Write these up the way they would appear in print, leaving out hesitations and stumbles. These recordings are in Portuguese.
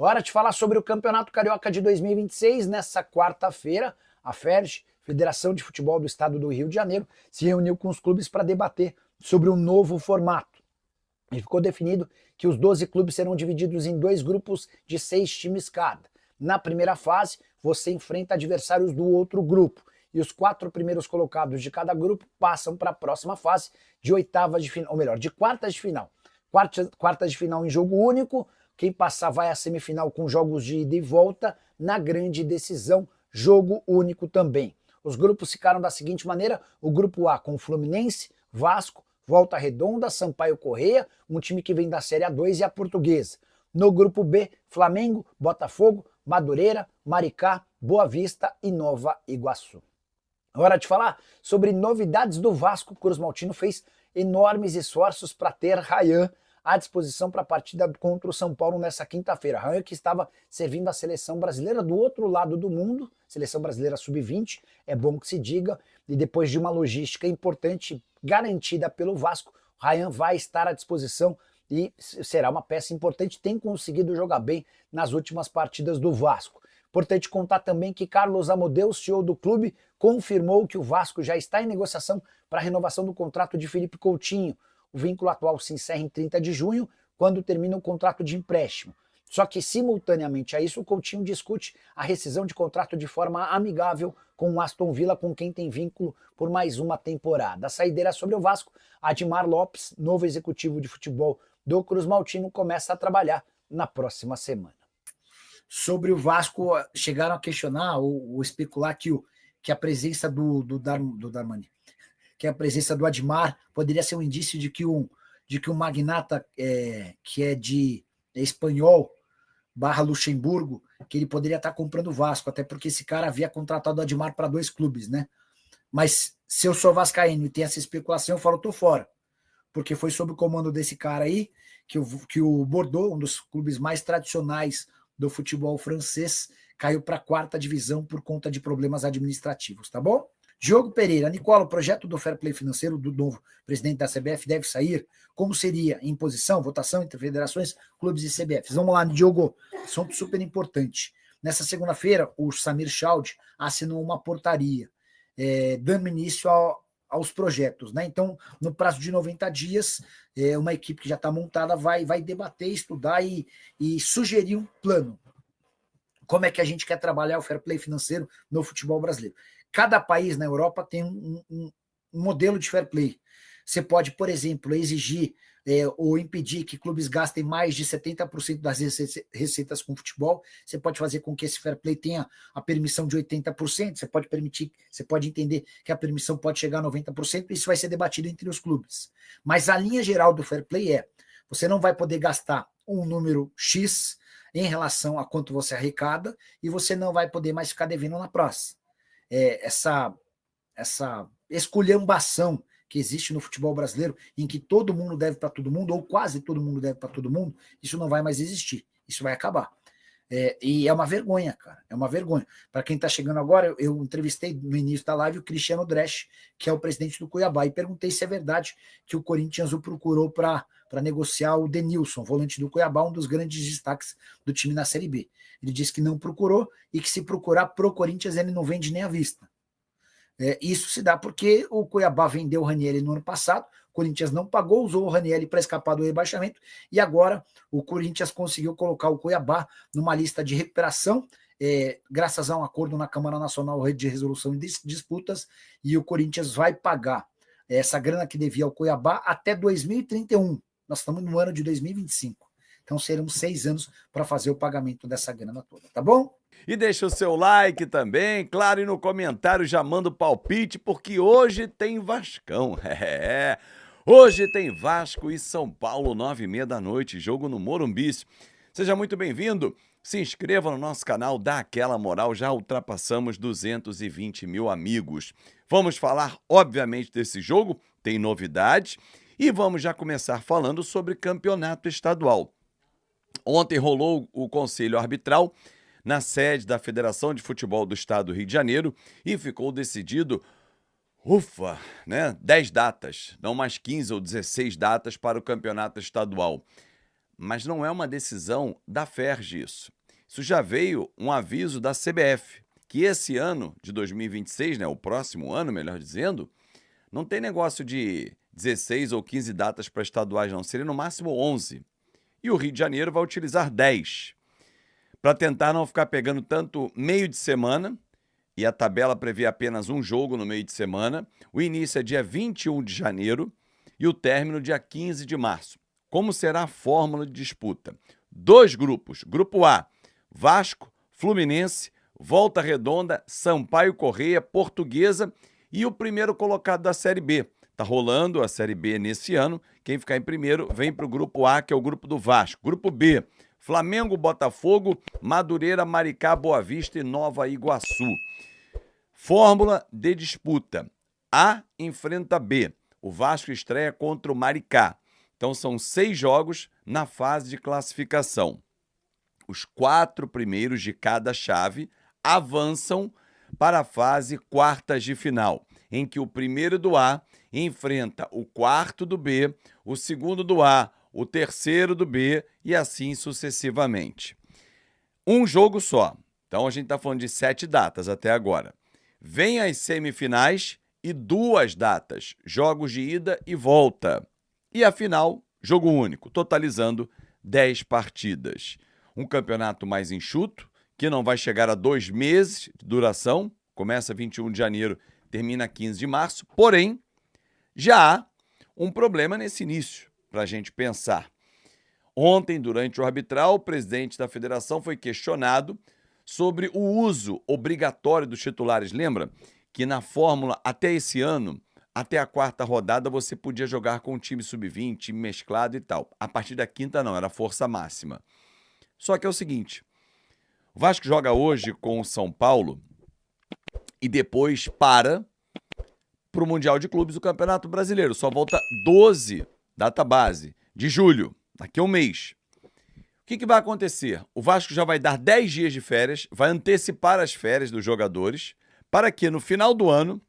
Hora de falar sobre o Campeonato Carioca de 2026. Nessa quarta-feira, a FERJ, Federação de Futebol do Estado do Rio de Janeiro, se reuniu com os clubes para debater sobre um novo formato. E ficou definido que os 12 clubes serão divididos em dois grupos de 6 times cada. Na primeira fase, você enfrenta adversários do outro grupo. E os 4 primeiros colocados de cada grupo passam para a próxima fase de oitavas de final, ou melhor, de quartas de final. Quartas de final em jogo único. Quem passar vai à semifinal com jogos de ida e volta. Na grande decisão, jogo único também. Os grupos ficaram da seguinte maneira: o grupo A com Fluminense, Vasco, Volta Redonda, Sampaio Corrêa, um time que vem da Série A2 e a Portuguesa. No grupo B, Flamengo, Botafogo, Madureira, Maricá, Boa Vista e Nova Iguaçu. Hora de falar sobre novidades do Vasco. O Cruz Maltino fez enormes esforços para ter Rayan à disposição para a partida contra o São Paulo nessa quinta-feira. Rayan, que estava servindo a seleção brasileira do outro lado do mundo, seleção brasileira sub-20, é bom que se diga, e depois de uma logística importante garantida pelo Vasco, Rayan vai estar à disposição e será uma peça importante, tem conseguido jogar bem nas últimas partidas do Vasco. Importante contar também que Carlos Amodeu, CEO do clube, confirmou que o Vasco já está em negociação para a renovação do contrato de Felipe Coutinho. O vínculo atual se encerra em 30 de junho, quando termina o contrato de empréstimo. Só que, simultaneamente a isso, o Coutinho discute a rescisão de contrato de forma amigável com o Aston Villa, com quem tem vínculo por mais uma temporada. A saideira sobre o Vasco, Admar Lopes, novo executivo de futebol do Cruz Maltino, começa a trabalhar na próxima semana. Sobre o Vasco, chegaram a questionar ou especular que a presença do Darmani, que a presença do Admar poderia ser um indício de que um magnata que é de espanhol / Luxemburgo, que ele poderia estar comprando o Vasco, até porque esse cara havia contratado o Admar para 2 clubes, né? Mas se eu sou vascaíno e tem essa especulação, eu falo, tô fora. Porque foi sob o comando desse cara aí que o Bordeaux, um dos clubes mais tradicionais do futebol francês, caiu para a 4ª divisão por conta de problemas administrativos, tá bom? Diogo Pereira, Nicola, o projeto do fair play financeiro do novo presidente da CBF deve sair? Como seria? Em posição, votação entre federações, clubes e CBFs? Vamos lá, Diogo, assunto super importante. Nessa segunda-feira, o Samir Chaud assinou uma portaria dando início aos projetos, né? Então, no prazo de 90 dias, uma equipe que já está montada vai debater, estudar e sugerir um plano. Como é que a gente quer trabalhar o fair play financeiro no futebol brasileiro? Cada país na Europa tem um modelo de fair play. Você pode, por exemplo, exigir ou impedir que clubes gastem mais de 70% das receitas com futebol. Você pode fazer com que esse fair play tenha a permissão de 80%. Você pode entender que a permissão pode chegar a 90%. Isso vai ser debatido entre os clubes. Mas a linha geral do fair play você não vai poder gastar um número X em relação a quanto você arrecada e você não vai poder mais ficar devendo na praça. Essa esculhambação que existe no futebol brasileiro, em que todo mundo deve para todo mundo, ou quase todo mundo deve para todo mundo, isso não vai mais existir, isso vai acabar. E é uma vergonha, cara, é uma vergonha. Para quem está chegando agora, eu entrevistei no início da live o Cristiano Dresch, que é o presidente do Cuiabá, e perguntei se é verdade que o Corinthians o procurou para negociar o Denilson, volante do Cuiabá, um dos grandes destaques do time na Série B. Ele disse que não procurou e que se procurar pro Corinthians ele não vende nem à vista. Isso se dá porque o Cuiabá vendeu o Ranieri no ano passado, o Corinthians não pagou, usou o Ranieri para escapar do rebaixamento, e agora o Corinthians conseguiu colocar o Cuiabá numa lista de recuperação, graças a um acordo na Câmara Nacional de Resolução de Disputas, e o Corinthians vai pagar essa grana que devia ao Cuiabá até 2031. Nós estamos no ano de 2025. Então serão 6 anos para fazer o pagamento dessa grana toda, tá bom? E deixa o seu like também, claro, e no comentário já manda o palpite, porque hoje tem Vascão. Hoje tem Vasco e São Paulo, 9h30 da noite, jogo no Morumbi. Seja muito bem-vindo, se inscreva no nosso canal, dá aquela moral, já ultrapassamos 220 mil amigos. Vamos falar, obviamente, desse jogo, tem novidades, e vamos já começar falando sobre campeonato estadual. Ontem rolou o Conselho Arbitral na sede da Federação de Futebol do Estado do Rio de Janeiro e ficou decidido, 10 datas, não mais 15 ou 16 datas para o campeonato estadual. mas não é uma decisão da FERJ isso. Isso já veio um aviso da CBF, que esse ano de 2026, né, o próximo ano, melhor dizendo, não tem negócio de 16 ou 15 datas para estaduais, não. Seria no máximo 11. E o Rio de Janeiro vai utilizar 10. Para tentar não ficar pegando tanto meio de semana, e a tabela prevê apenas um jogo no meio de semana. O início é dia 21 de janeiro e o término dia 15 de março. Como será a fórmula de disputa? 2 grupos. Grupo A, Vasco, Fluminense, Volta Redonda, Sampaio Corrêa, Portuguesa e o primeiro colocado da Série B. Tá rolando a Série B nesse ano. Quem ficar em primeiro vem para o Grupo A, que é o grupo do Vasco. Grupo B, Flamengo, Botafogo, Madureira, Maricá, Boa Vista e Nova Iguaçu. Fórmula de disputa. A enfrenta B. O Vasco estreia contra o Maricá. Então são 6 jogos na fase de classificação. Os 4 primeiros de cada chave avançam para a fase quartas de final, em que o primeiro do A enfrenta o quarto do B, o segundo do A, o terceiro do B e assim sucessivamente. Um jogo só. Então a gente está falando de 7 datas até agora. Vem as semifinais e 2 datas, jogos de ida e volta. E a final, jogo único, totalizando 10 partidas. Um campeonato mais enxuto, que não vai chegar a 2 meses de duração, começa 21 de janeiro, termina 15 de março, porém, já há um problema nesse início, para a gente pensar. Ontem, durante o arbitral, o presidente da federação foi questionado sobre o uso obrigatório dos titulares. Lembra que na fórmula, até esse ano, até a 4ª rodada, você podia jogar com um time sub-20, time mesclado e tal. A partir da 5ª não, era força máxima. Só que é o seguinte, o Vasco joga hoje com o São Paulo e depois para o Mundial de Clubes do Campeonato Brasileiro. Só volta 12, data base, de julho, daqui a um mês. O que vai acontecer? O Vasco já vai dar 10 dias de férias, vai antecipar as férias dos jogadores, para que no final do ano,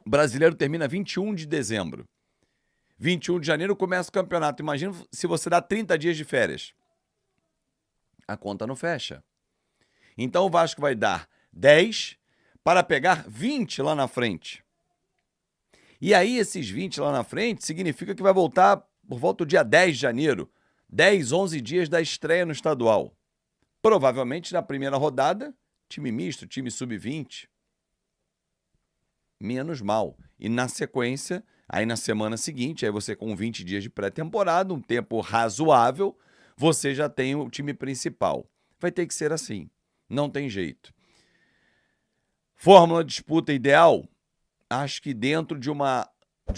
o Brasileiro termina 21 de dezembro. 21 de janeiro começa o campeonato. Imagina se você dá 30 dias de férias. A conta não fecha. Então o Vasco vai dar 10 para pegar 20 lá na frente. E aí esses 20 lá na frente significa que vai voltar por volta do dia 10 de janeiro. 10, 11 dias da estreia no estadual. Provavelmente na primeira rodada, time misto, time sub-20. Menos mal. E na sequência, aí na semana seguinte, aí você com 20 dias de pré-temporada, um tempo razoável, você já tem o time principal. Vai ter que ser assim. Não tem jeito. Fórmula de disputa ideal? Acho que dentro de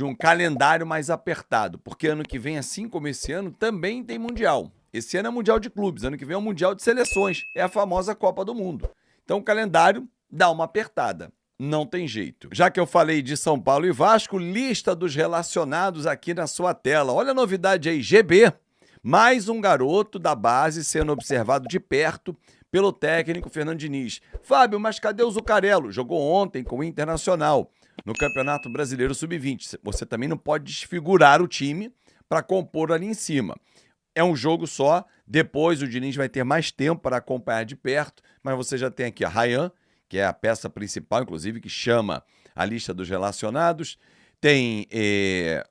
um calendário mais apertado, porque ano que vem, assim como esse ano, também tem Mundial. Esse ano é Mundial de Clubes, ano que vem é o Mundial de Seleções, é a famosa Copa do Mundo. Então o calendário dá uma apertada, não tem jeito. Já que eu falei de São Paulo e Vasco, lista dos relacionados aqui na sua tela. Olha a novidade aí, GB, mais um garoto da base sendo observado de perto pelo técnico Fernando Diniz. Fábio, mas cadê o Zucarello? Jogou ontem com o Internacional no Campeonato Brasileiro Sub-20. Você também não pode desfigurar o time para compor ali em cima. É um jogo só, depois o Diniz vai ter mais tempo para acompanhar de perto, mas você já tem aqui a Ryan, que é a peça principal, inclusive, que chama a lista dos relacionados, tem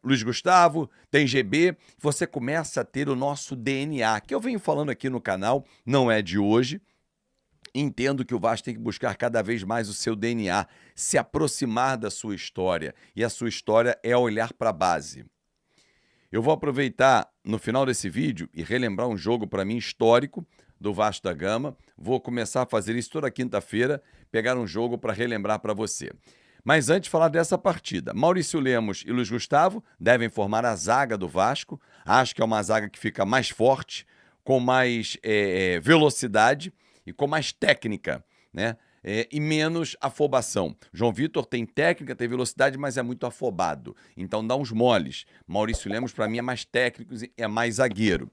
Luiz Gustavo, tem GB, você começa a ter o nosso DNA, que eu venho falando aqui no canal, não é de hoje. Entendo que o Vasco tem que buscar cada vez mais o seu DNA, se aproximar da sua história, e a sua história é olhar para a base. Eu vou aproveitar no final desse vídeo e relembrar um jogo para mim histórico do Vasco da Gama. Vou começar a fazer isso toda quinta-feira, pegar um jogo para relembrar para você. Mas antes de falar dessa partida, Maurício Lemos e Luiz Gustavo devem formar a zaga do Vasco. Acho que é uma zaga que fica mais forte, com mais velocidade e com mais técnica, né? E menos afobação. João Vitor tem técnica, tem velocidade, mas é muito afobado. Então dá uns moles. Maurício Lemos, para mim, é mais técnico e é mais zagueiro.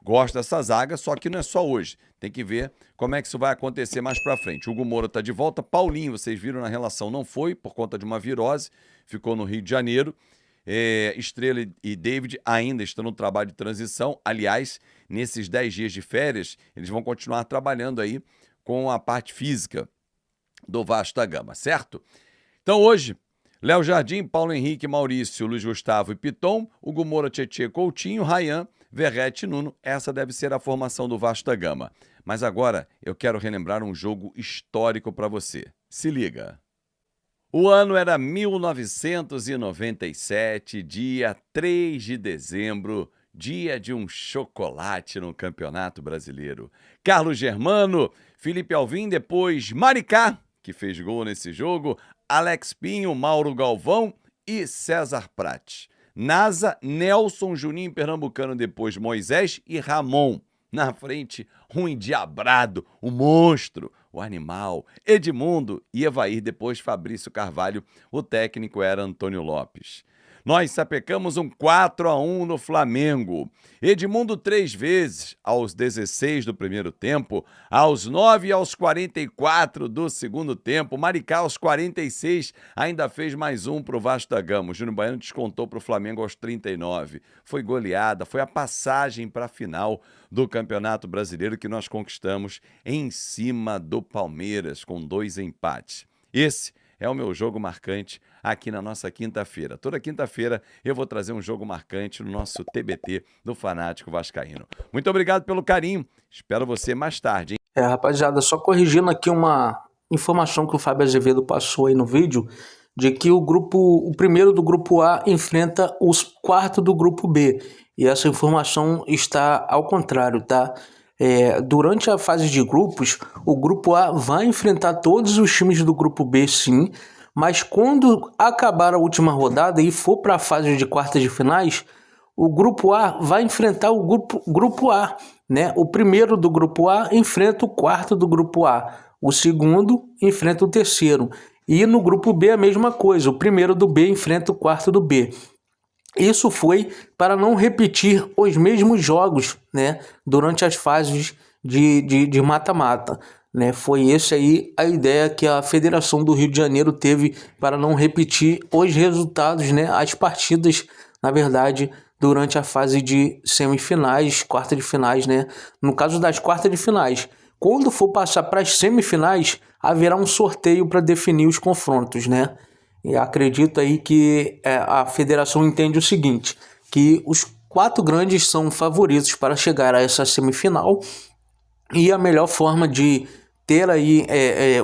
Gosto dessa zaga, só que não é só hoje. Tem que ver como é que isso vai acontecer mais pra frente. Hugo Moura tá de volta. Paulinho, vocês viram na relação, não foi por conta de uma virose. Ficou no Rio de Janeiro. Estrela e David ainda estão no trabalho de transição. Aliás, nesses 10 dias de férias, eles vão continuar trabalhando aí com a parte física do Vasco da Gama, certo? Então hoje, Léo Jardim, Paulo Henrique, Maurício, Luiz Gustavo e Piton, Hugo Moura, Tietê, Coutinho, Ryan, Verrete e Nuno. Essa deve ser a formação do Vasco da Gama. Mas agora eu quero relembrar um jogo histórico para você. Se liga. O ano era 1997, dia 3 de dezembro, dia de um chocolate no Campeonato Brasileiro. Carlos Germano, Felipe Alvim, depois Maricá, que fez gol nesse jogo, Alex Pinho, Mauro Galvão e César Prates. Nasa, Nelson, Juninho Pernambucano, depois Moisés e Ramon. Na frente, um endiabrado, um monstro, o animal, Edmundo e Evair, depois Fabrício Carvalho. O técnico era Antônio Lopes. Nós sapecamos um 4-1 no Flamengo. Edmundo 3 vezes, aos 16 do primeiro tempo, aos 9 e aos 44 do segundo tempo. Maricá aos 46 ainda fez mais um para o Vasco da Gama. O Júnior Baiano descontou para o Flamengo aos 39. Foi goleada, foi a passagem para a final do Campeonato Brasileiro que nós conquistamos em cima do Palmeiras com 2 empates. Esse é o meu jogo marcante aqui na nossa quinta-feira. Toda quinta-feira eu vou trazer um jogo marcante no nosso TBT do Fanático Vascaíno. Muito obrigado pelo carinho. Espero você mais tarde, hein? Rapaziada, só corrigindo aqui uma informação que o Fábio Azevedo passou aí no vídeo, de que o primeiro do grupo A enfrenta os quartos do grupo B. E essa informação está ao contrário, tá? Durante a fase de grupos, o grupo A vai enfrentar todos os times do grupo B, sim, mas quando acabar a última rodada e for para a fase de quartas de finais, o grupo A vai enfrentar o grupo A, né? O primeiro do grupo A enfrenta o quarto do grupo A, o segundo enfrenta o terceiro, e no grupo B a mesma coisa, o primeiro do B enfrenta o quarto do B. Isso foi para não repetir os mesmos jogos, né, durante as fases de mata-mata, né? Foi essa aí a ideia que a Federação do Rio de Janeiro teve para não repetir os resultados, né, as partidas, na verdade, durante a fase de semifinais, quartas de finais, né? No caso das quartas de finais, quando for passar para as semifinais, haverá um sorteio para definir os confrontos, né? E acredito aí que a federação entende o seguinte, que os 4 grandes são favoritos para chegar a essa semifinal e a melhor forma de ter aí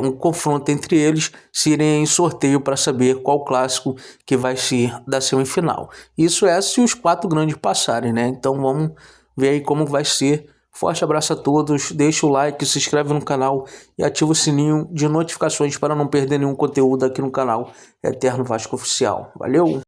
um confronto entre eles seria em sorteio para saber qual clássico que vai ser da semifinal. Isso é se os 4 grandes passarem, né? Então vamos ver aí como vai ser. Forte abraço a todos, deixa o like, se inscreve no canal e ativa o sininho de notificações para não perder nenhum conteúdo aqui no canal Eterno Vasco Oficial. Valeu!